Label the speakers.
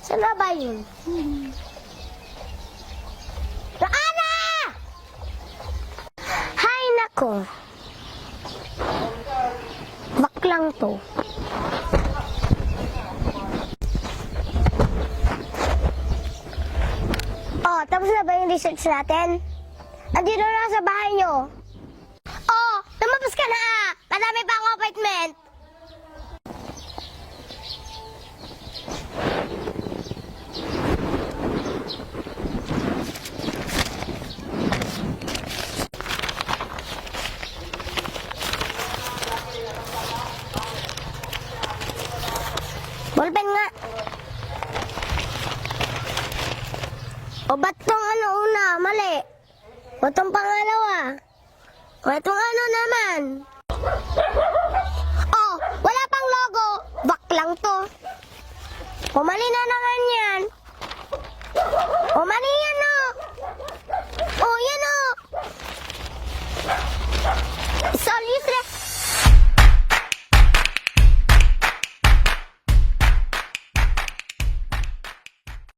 Speaker 1: Saan na ba yun? Ana! Hay nako. Baklang to. Oh, tapos na ba yung research natin? Andito na sa bahay nyo. Oh, lumabas ka na ah. Madami pa akong appointment. Ballpen nga. O ba't tong ano una? Mali. O tong pangalawa. O itong ano naman? Oh, wala pang logo. Baklang to. O mali na naman yan.